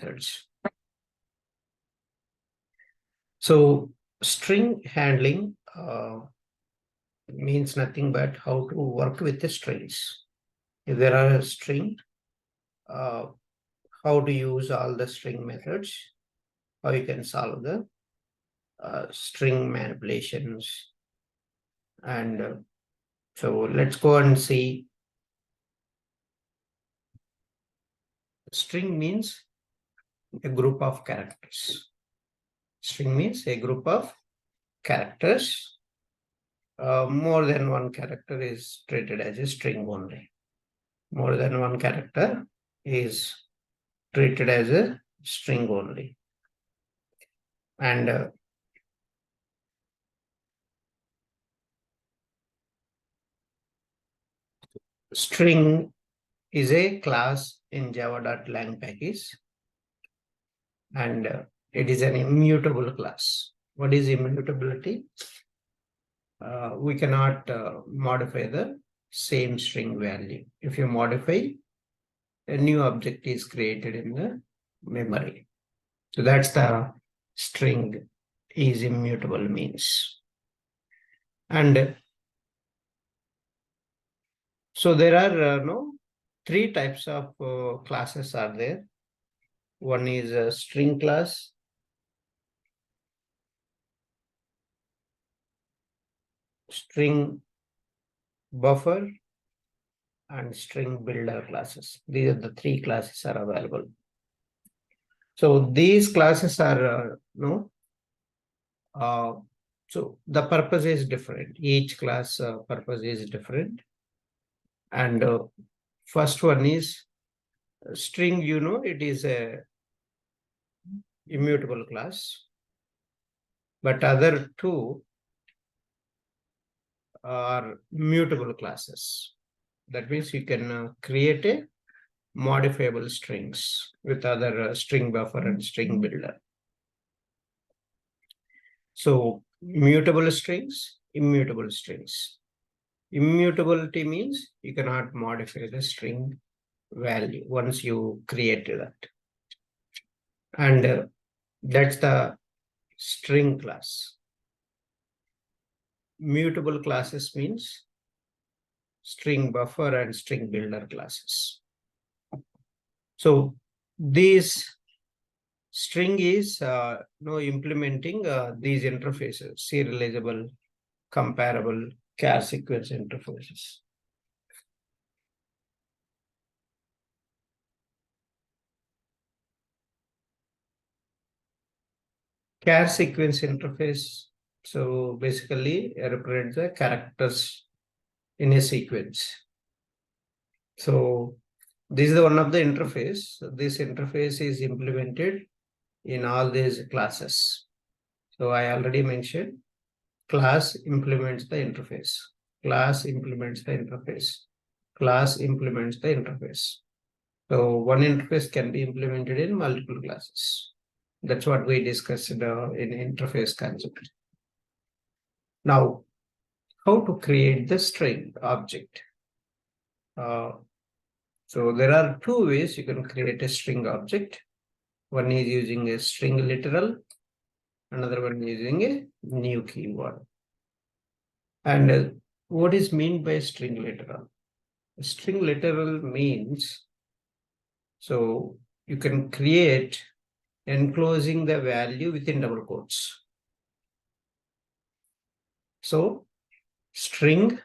methods. So string handling means nothing but how to work with the strings. If there are a string, how to use all the string methods, how you can solve the string manipulations. And so let's go and see. String means a group of characters. String means a group of characters. More than one character is treated as a string only. More than one character is treated as a string only. And string is a class in java.lang package, and it is an immutable class. What is immutability? We cannot modify the same string value. If you modify, a new object is created in the memory. So that's the string is immutable means. And so there are three types of classes are there. One is a string class, string buffer, and string builder classes. These are the three classes are available. So these classes are so the purpose is different. Each class purpose is different. And first one is string, it is a immutable class, but other two are mutable classes. That means you can create a modifiable strings with other string buffer and string builder. So mutable strings, immutable strings. Immutability means you cannot modify the string value once you create that. And that's the string class. Mutable classes means string buffer and string builder classes. So these string is implementing these interfaces, serializable, comparable, char sequence interfaces. Char sequence interface, so basically represents the characters in a sequence. So this is one of the interface. This interface is implemented in all these classes. So I already mentioned class implements the interface. Class implements the interface. Class implements the interface. So one interface can be implemented in multiple classes. That's what we discussed in interface concept. Now, how to create the string object? So there are two ways you can create a string object. One is using a string literal, another one is using a new keyword. And what is meant by string literal? String literal means, so you can create enclosing the value within double quotes. So string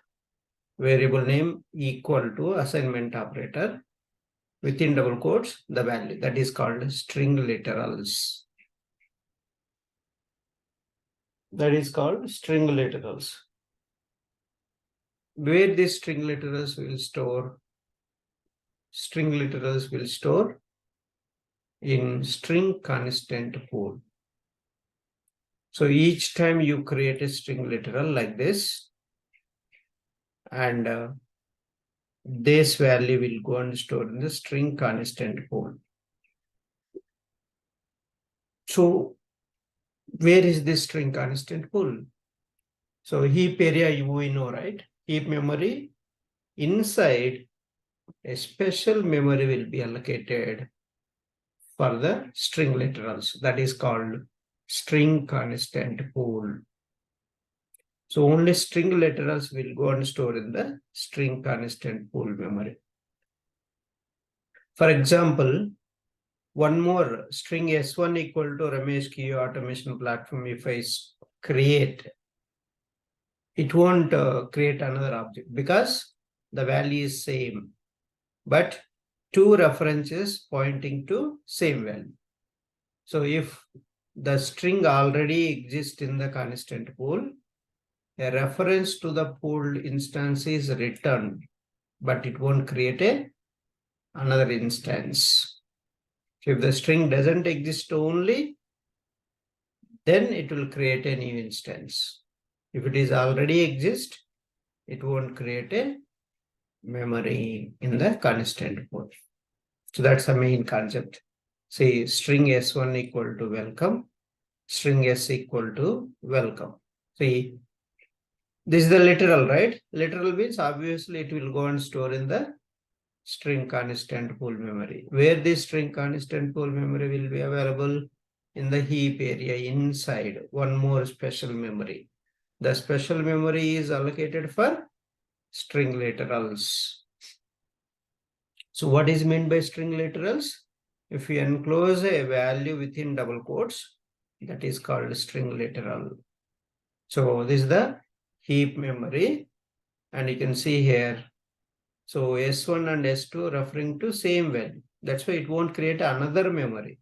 variable name equal to assignment operator within double quotes the value, that is called string literals. That is called string literals. Where this string literals will store? String literals will store in string constant pool. So each time you create a string literal like this, and this value will go and store in the string constant pool. So where is this string constant pool? So heap area we know, right? Heap memory, inside a special memory will be allocated for the string literals. That is called string constant pool. So only string literals will go and store in the string constant pool memory. For example, one more string S1 equal to Ramesh Kio automation platform. If I create, it won't create another object because the value is same, but two references pointing to same value. So if the string already exists in the constant pool, a reference to the pooled instance is returned, but it won't create another instance. So if the string doesn't exist only, then it will create a new instance. If it is already exist, it won't create a memory in the constant pool. So that's the main concept. Say string S1 equal to welcome, string S equal to welcome. See, this is the literal, right? Literal means obviously it will go and store in the string constant pool memory. Where this string constant pool memory will be available in the heap area inside one more special memory. The special memory is allocated for string literals. So what is meant by string literals? If you enclose a value within double quotes, that is called string literal. So this is the heap memory, and you can see here. So S1 and S2 referring to same value. That's why it won't create another memory.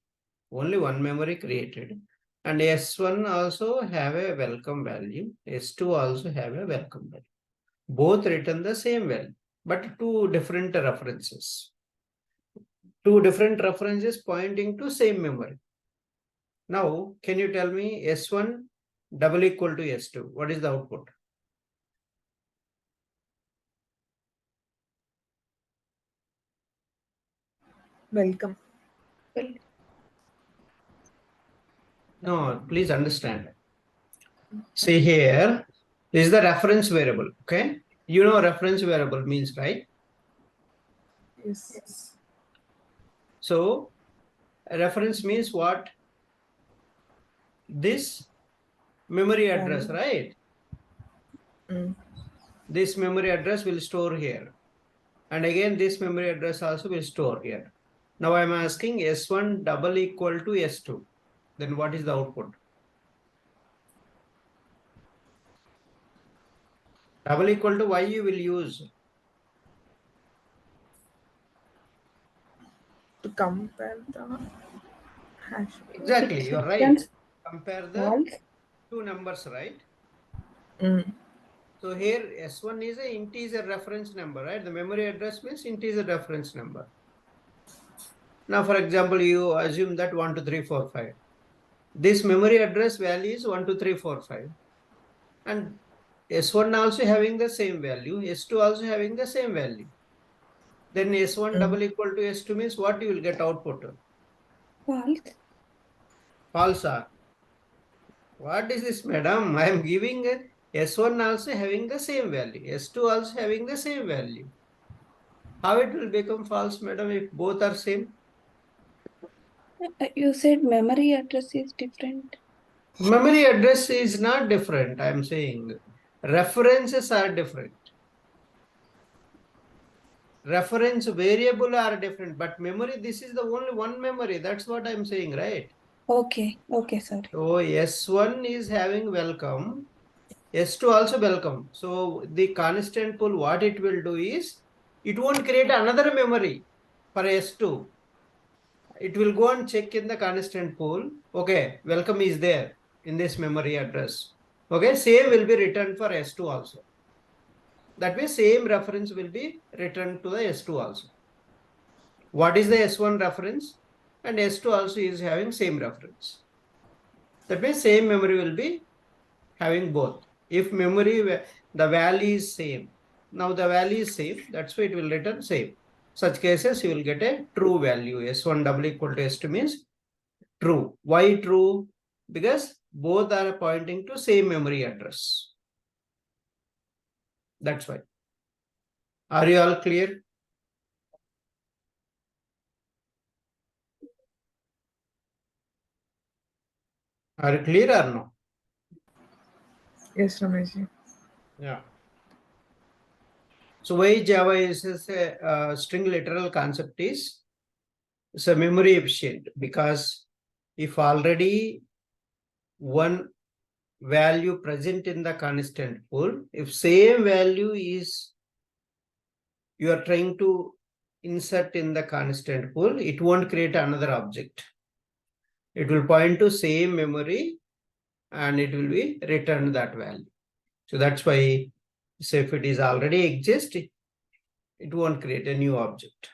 Only one memory created. And S1 also have a welcome value. S2 also have a welcome value. Both return the same value, but two different references. Two different references pointing to same memory. Now, can you tell me S1 double equal to S2? What is the output? Welcome. No, please understand. See here, this is the reference variable, okay? You know reference variable means, right? Yes. So, a reference means what? This memory address, right? This memory address will store here. And again, this memory address also will store here. Now I'm asking S1 double equal to S2. Then what is the output? Double equal to, why you will use? To compare the hash. Exactly, you're right. Compare the two numbers, right? So here S1 is an integer reference number, right? The memory address means integer reference number. Now, for example, you assume that 1, 2, 3, 4, 5. This memory address value is 1, 2, 3, 4, 5. And S1 also having the same value, S2 also having the same value. Then S1 double equal to S2 means what you will get output? False. False. What is this, madam? I am giving S1 also having the same value, S2 also having the same value. How it will become false, madam, if both are same? You said memory address is different. Memory address is not different, I am saying. References are different. Reference variable are different, but memory, this is the only one memory. That's what I'm saying, right? Okay, sorry. So S1 is having welcome, S2 also welcome. So the constant pool, what it will do is, it won't create another memory for S2. It will go and check in the constant pool. Okay, welcome is there in this memory address. Okay, same will be returned for S2 also. That means same reference will be returned to the S2 also. What is the S1 reference? And S2 also is having same reference. That means same memory will be having both. If memory, the value is same. Now the value is same, that's why it will return same. Such cases, you will get a true value. S1 double equal to S2 means true. Why true? Because both are pointing to same memory address. That's why. Are you all clear? Are you clear or no? Yes, Rameshji. Yeah. So why Java uses a string literal concept is it's a memory efficient, because if already one value present in the constant pool, if same value is you are trying to insert in the constant pool, it won't create another object. It will point to same memory and it will be returned that value. So that's why, so if it is already exist, it won't create a new object.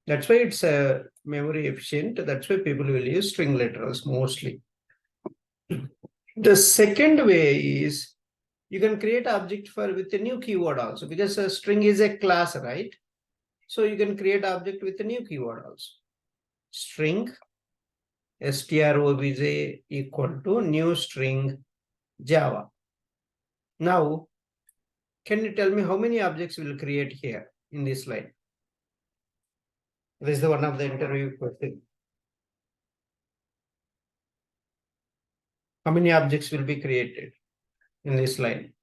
That's why it's a memory efficient. That's why people will use string literals mostly. The second way is you can create object for with a new keyword also, because a string is a class, right? So you can create object with a new keyword also. String strobj equal to new string Java. Now, can you tell me how many objects will create here in this line? This is the one of the interview question. How many objects will be created in this line?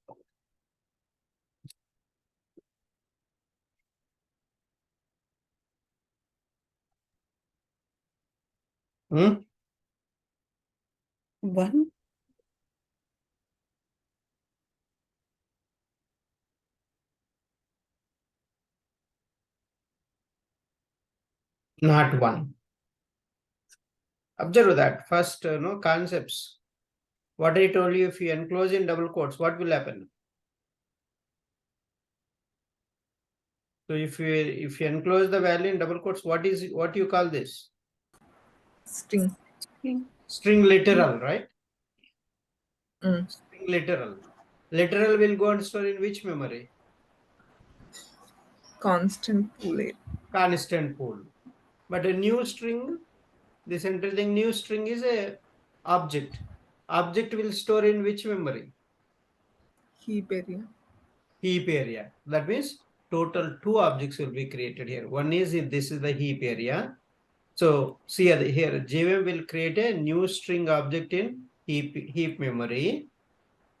Hmm? One. Not one. Observe that first, no concepts. What I told you, if you enclose in double quotes, what will happen? So if you enclose the value in double quotes, what you call this? String. String literal, right? Mm. String literal. Literal will go and store in which memory? Constant pool. Constant pool. But a new string, this entering new string is a object. Object will store in which memory? Heap area. Heap area. That means total two objects will be created here. One is if this is the heap area. So see here, JVM will create a new string object in heap memory,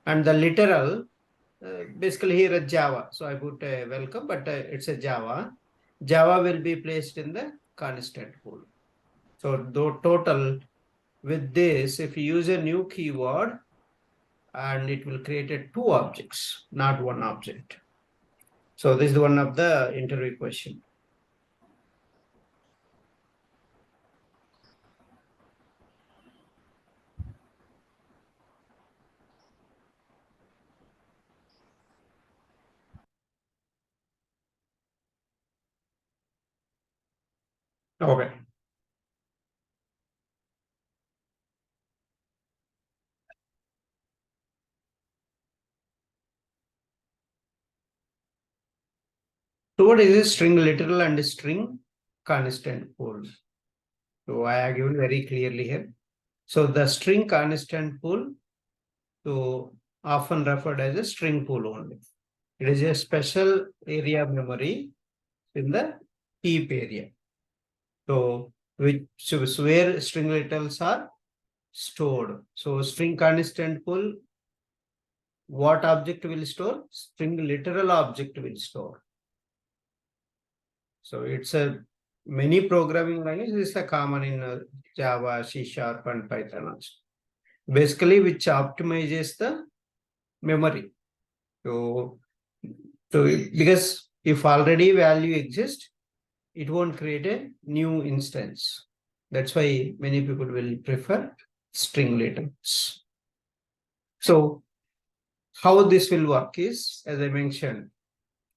and the literal, basically here a Java. So I put a welcome, but it's a Java. Java will be placed in the constant pool. So the total with this, if you use a new keyword, and it will create a two objects, not one object. So this is one of the interview question. Okay. So what is a string literal and string constant pool? So I have given very clearly here. So the string constant pool, so often referred as a string pool only. It is a special area of memory in the heap area. So where string literals are stored. So string constant pool, what object will store? String literal object will store. So it's a many programming languages is a common in Java, C# and Python also. Basically, which optimizes the memory. So, because if already value exists, it won't create a new instance. That's why many people will prefer string literals. So how this will work is, as I mentioned,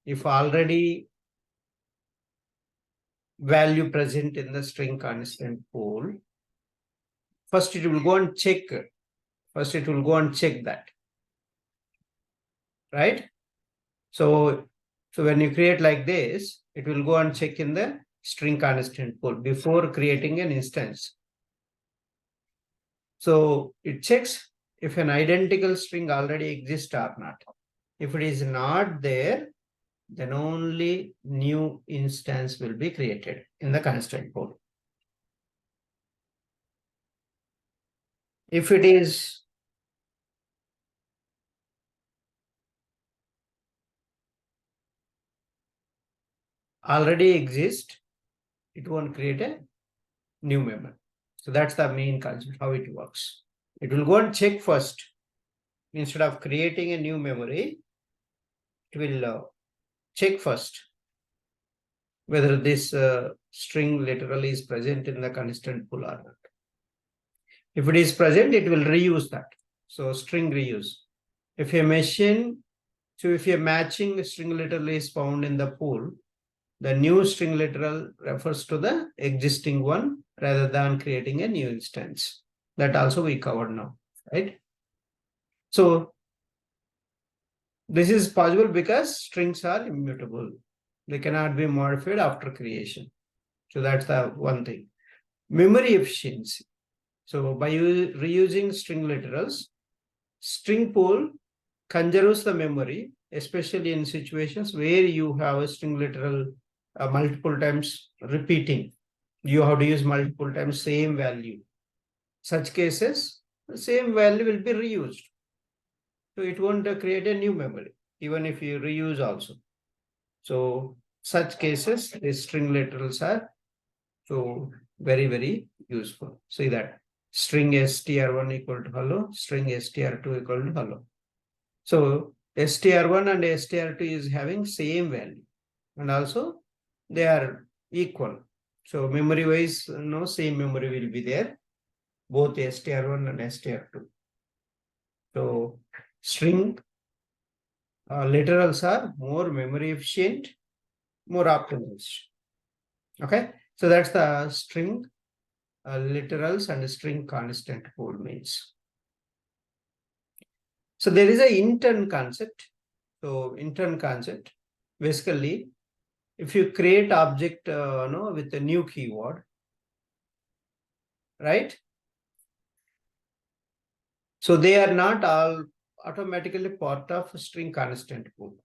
if already value present in the string constant pool, first it will go and check. First it will go and check that. Right? So when you create like this, it will go and check in the string constant pool before creating an instance. So it checks if an identical string already exists or not. If it is not there, then only new instance will be created in the constant pool. If it is already exist, it won't create a new memory. So that's the main concept, how it works. It will go and check first. Instead of creating a new memory, it will check first whether this string literally is present in the constant pool or not. If it is present, it will reuse that. So string reuse. If a matching string literal is found in the pool, the new string literal refers to the existing one rather than creating a new instance. That also we covered now, right? So this is possible because strings are immutable. They cannot be modified after creation. So that's the one thing. Memory efficiency. So by reusing string literals, string pool conserves the memory, especially in situations where you have a string literal multiple times repeating. You have to use multiple times same value. Such cases, the same value will be reused. So it won't create a new memory, even if you reuse also. So such cases, the string literals are so very, very useful. See that string str1 equal to hello, string str2 equal to hello. So str1 and str2 is having same value, and also they are equal. So memory wise, no same memory will be there, both str1 and str2. So string literals are more memory efficient, more optimized. Okay, so that's the string literals and string constant pool means. So there is a intern concept. So intern concept, basically, if you create object with a new keyword, right? So they are not all automatically part of string constant pool.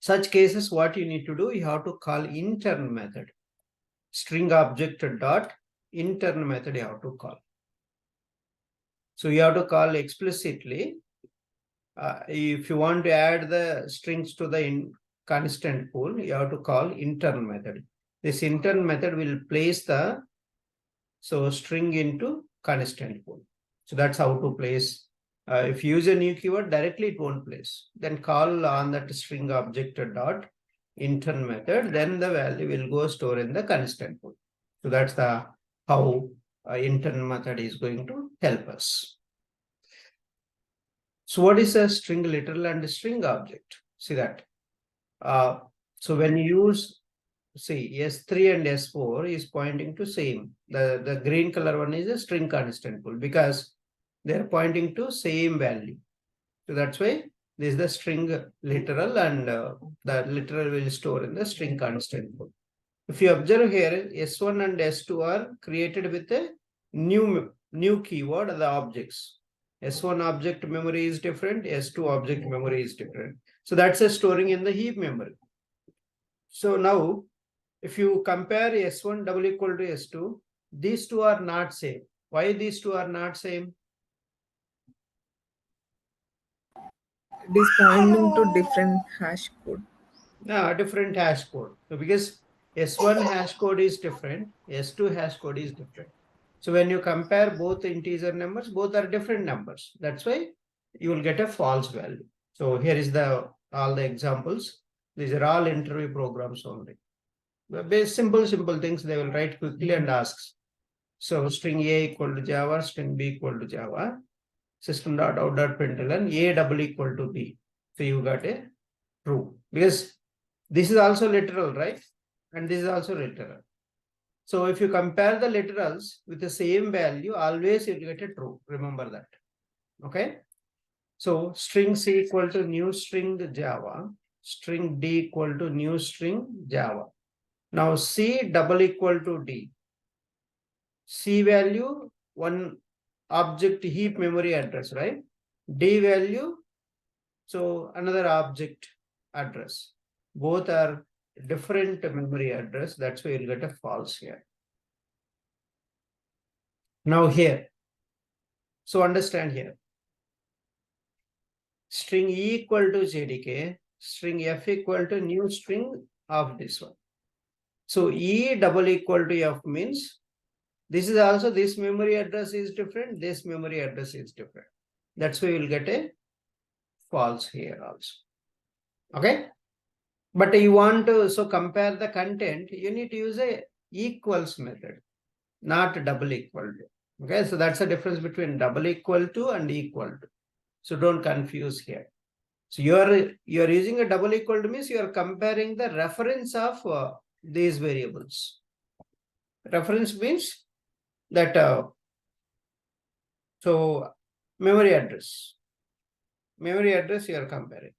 Such cases, what you need to do, you have to call intern method. String object dot intern method you have to call. So you have to call explicitly. If you want to add the strings to the constant pool, you have to call intern method. This intern method will place the string into constant pool. So that's how to place. If you use a new keyword, directly it won't place. Then call on that string object dot intern method, then the value will go store in the constant pool. So that's the how intern method is going to help us. So what is a string literal and a string object? See that. So when you use, see, S3 and S4 is pointing to same. The green color one is a string constant pool because they're pointing to same value. So that's why this is the string literal and the literal will store in the string constant pool. If you observe here, S1 and S2 are created with a new keyword, the objects. S1 object memory is different, S2 object memory is different. So that's a storing in the heap memory. So now, if you compare S1 double equal to S2, these two are not same. Why these two are not same? It is pointing to different hash code. No, different hash code. So because S1 hash code is different, S2 hash code is different. So when you compare both integer numbers, both are different numbers. That's why you will get a false value. So here is all the examples. These are all interview programs only. Simple things they will write quickly and ask. So string A equal to Java, string B equal to Java, system.out.println A double equal to B. So you got a true because this is also literal, right? And this is also literal. So if you compare the literals with the same value, always you get a true. Remember that. Okay. So string C equal to new string Java, string D equal to new string Java. Now C double equal to D. C value, one object heap memory address, right? D value, so another object address. Both are different memory address. That's why you'll get a false here. Now here, So understand here. String E equal to JDK, string F equal to new string of this one. So E double equal to F means this is also, this memory address is different, this memory address is different. That's why you'll get a false here also. Okay. But you want to, so compare the content, you need to use a equals method, not double equal to. Okay. So that's the difference between double equal to and equal to. So don't confuse here. So you're using a double equal to means you are comparing the reference of these variables. Reference means that so memory address you are comparing.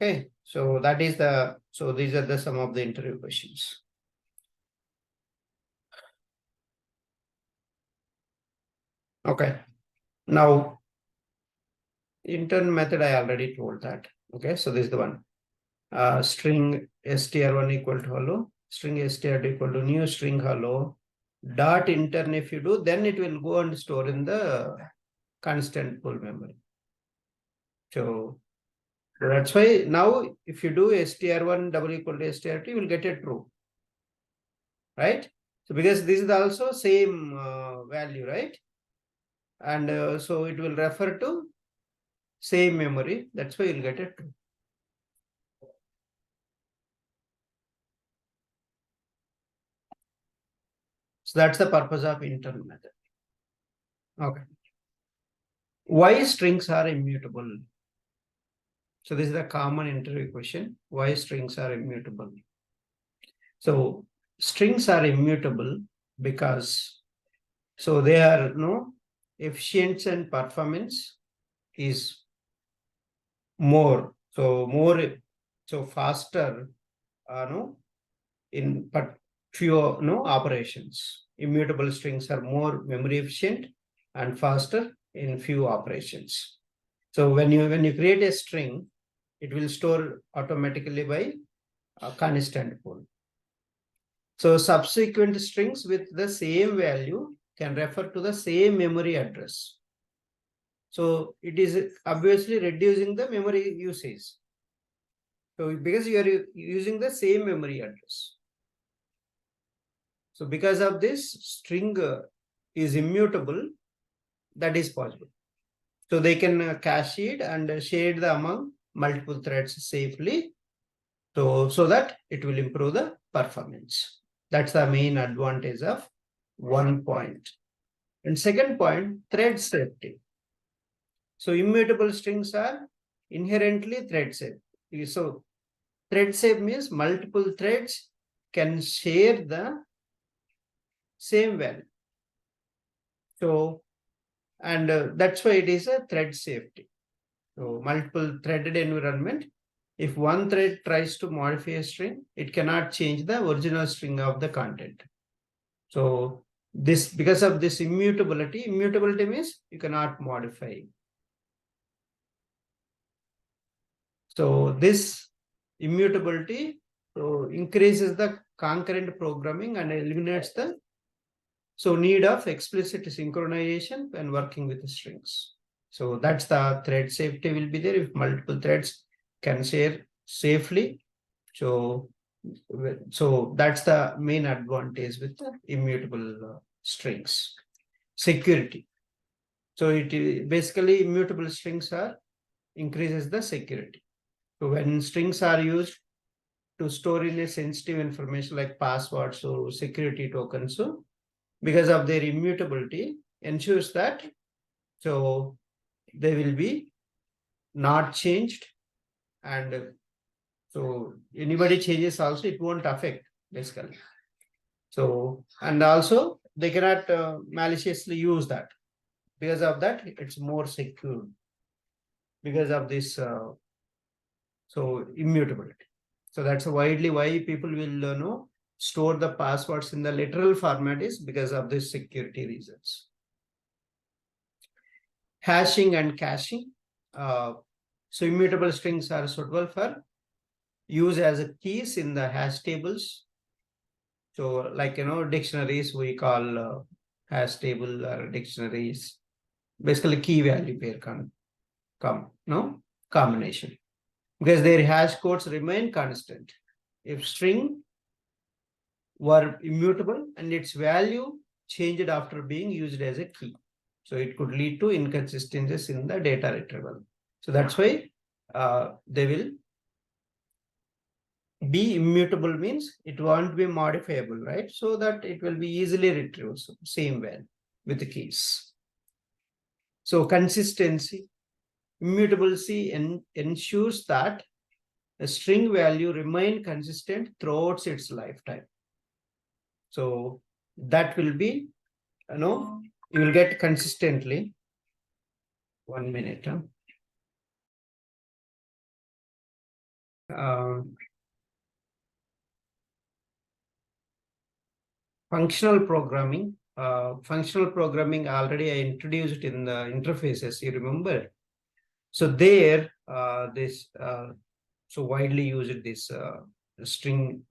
Okay, so that is the, so these are the some of the interview questions. Okay, now intern method I already told that. Okay, so this is the one. String str1 equal to hello, string str2 equal to new string hello, dot intern if you do, then it will go and store in the constant pool memory. So that's why now if you do str1 double equal to str2, you will get a true, right? So because this is also same value, right? And so it will refer to same memory. That's why you'll get a true. So that's the purpose of intern method. Okay. Why strings are immutable? So this is a common interview question. Why strings are immutable? So strings are immutable because so they are efficient and performance is more. So faster in but fewer operations. Immutable strings are more memory efficient and faster in few operations. So when you create a string, it will store automatically by a constant pool. So subsequent strings with the same value can refer to the same memory address. So it is obviously reducing the memory usage. So because you are using the same memory address. So because of this, string is immutable, that is possible. So they can cache it and share it among multiple threads safely. So that it will improve the performance. That's the main advantage of 1 point. And second point, thread safety. So immutable strings are inherently thread safe. So thread safe means multiple threads can share the same value. So, and that's why it is a thread safety. So multiple threaded environment. If one thread tries to modify a string, it cannot change the original string of the content. So this, because of this immutability means you cannot modify. So this immutability increases the concurrent programming and eliminates the need of explicit synchronization when working with the strings. So that's the thread safety will be there if multiple threads can share safely. So that's the main advantage with the immutable strings. Security. So it basically immutable strings are increases the security. So when strings are used to store in a sensitive information like passwords or security tokens, so because of their immutability ensures that so they will be not changed, and so anybody changes also it won't affect basically. So and also they cannot maliciously use that. Because of that it's more secure because of this so immutability. So that's widely why people will store the passwords in the literal format is because of this security reasons. Hashing and caching. So immutable strings are suitable for use as a keys in the hash tables. So like, dictionaries, we call hash table or dictionaries, basically key value pair combination, because their hash codes remain constant. If string were immutable and its value changed after being used as a key, so it could lead to inconsistencies in the data retrieval. So that's why they will be immutable, means it won't be modifiable, right? So that it will be easily retrieved, so same value with the keys. So consistency, immutability ensures that a string value remain consistent throughout its lifetime. So that will be, you will get consistently. 1 minute. Functional programming. Functional programming already I introduced in the interfaces, you remember. So there, so widely used this string,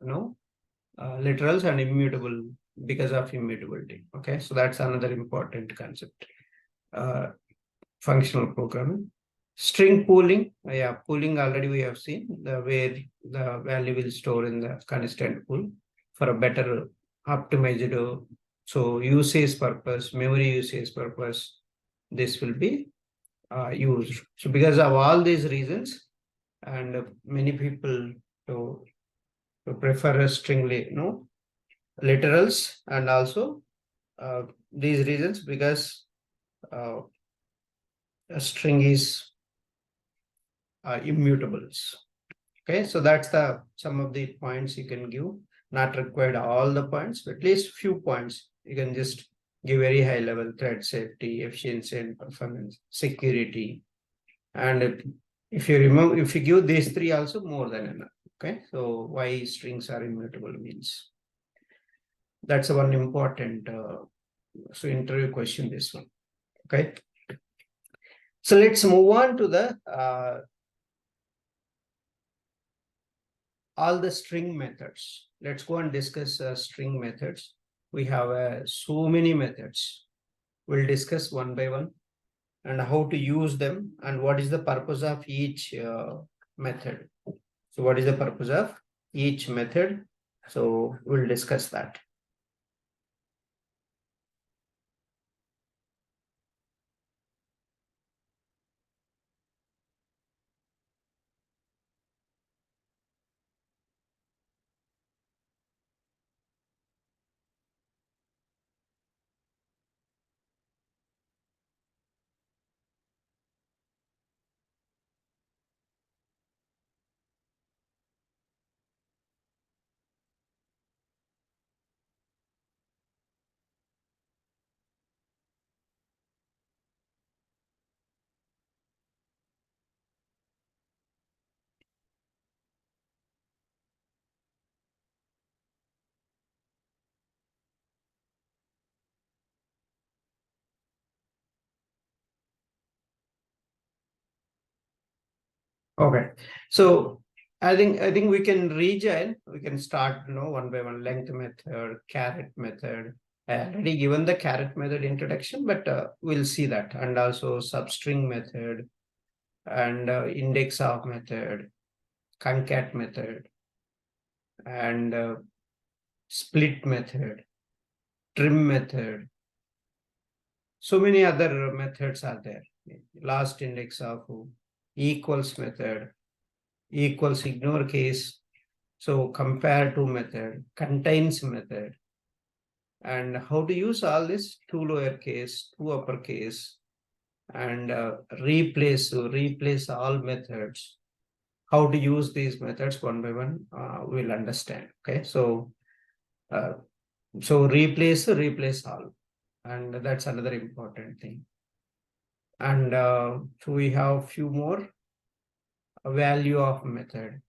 literals and immutable because of immutability. Okay, so that's another important concept. Functional programming. String pooling, pooling already we have seen, where the value will store in the constant pool for a better optimized, so usage purpose, memory usage purpose, this will be used. So because of all these reasons, and many people to prefer a string, literals, and also these reasons, because a string is immutables. Okay, so that's the some of the points you can give. Not required all the points, but at least few points. You can just give very high level: thread safety, efficiency and performance, security. And if you remember, if you give these three also, more than enough. Okay, so why strings are immutable means. That's one important so interview question, this one. Okay. So let's move on to the all the string methods. Let's go and discuss string methods. We have so many methods. We'll discuss one by one and how to use them and what is the purpose of each method. So what is the purpose of each method? So we'll discuss that. Okay, so I think we can rejoin. We can start, one by one. Length method, caret method. I already given the caret method introduction, but we'll see that, and also substring method, and index of method, concat method, and split method, trim method. So many other methods are there. Last index of equals method, equals ignore case, so compare to method, contains method, and how to use all this: to lowercase, to uppercase, and replace all methods. How to use these methods one by one, we'll understand. Okay, so replace all, and that's another important thing. And so we have few more. Value of method.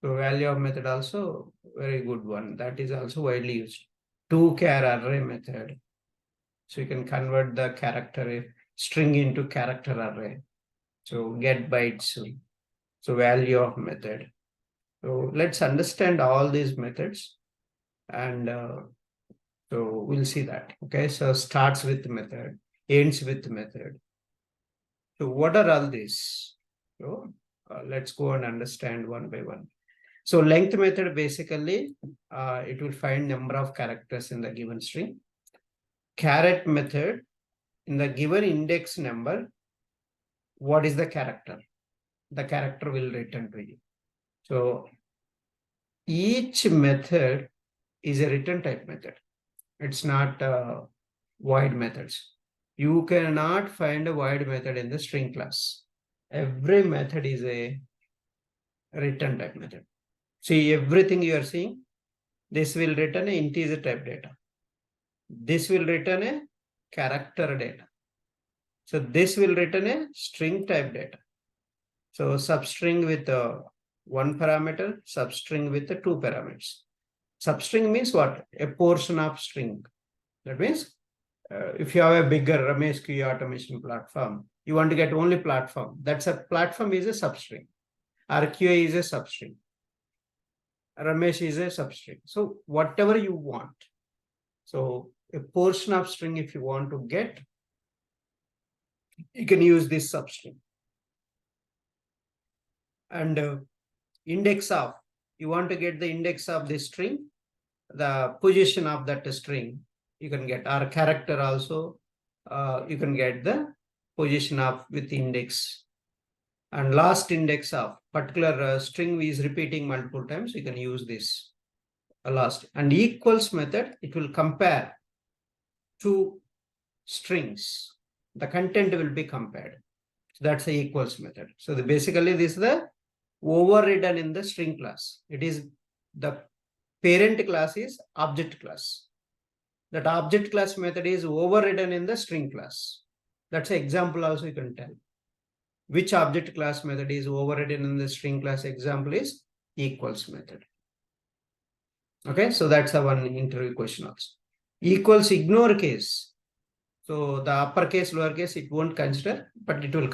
So value of method also very good one. That is also widely used. To-char array method. So you can convert the character string into character array. So get bytes. So value of method. So let's understand all these methods, and so we'll see that. Okay, so starts with method, ends with method. So what are all these? So let's go and understand one by one. So length method, basically, it will find number of characters in the given string. Caret method, in the given index number, what is the character? The character will return to you. So each method is a return type method. It's not void methods. You cannot find a void method in the string class. Every method is a return type method. See, everything you are seeing, this will return an integer type data. This will return a character data. So this will return a string type data. So substring with one parameter, substring with the two parameters. Substring means what? A portion of string. That means if you have a bigger Ramesh QA automation platform, you want to get only platform. That's a platform is a substring. RQA is a substring. Ramesh is a substring. So whatever you want. So a portion of string, if you want to get, you can use this substring. And index of, you want to get the index of the string, the position of that string, you can get, or character also, you can get the position of with index. And last index of particular string is repeating multiple times, you can use this last. And equals method, it will compare two strings. The content will be compared. So that's the equals method. So basically this is the overridden in the string class. It is the parent class is object class. That object class method is overridden in the string class. That's an example also you can tell. Which object class method is overridden in the string class? Example is equals method. Okay, so that's a one interview question also. Equals ignore case. So the uppercase, lowercase, it won't consider, but it will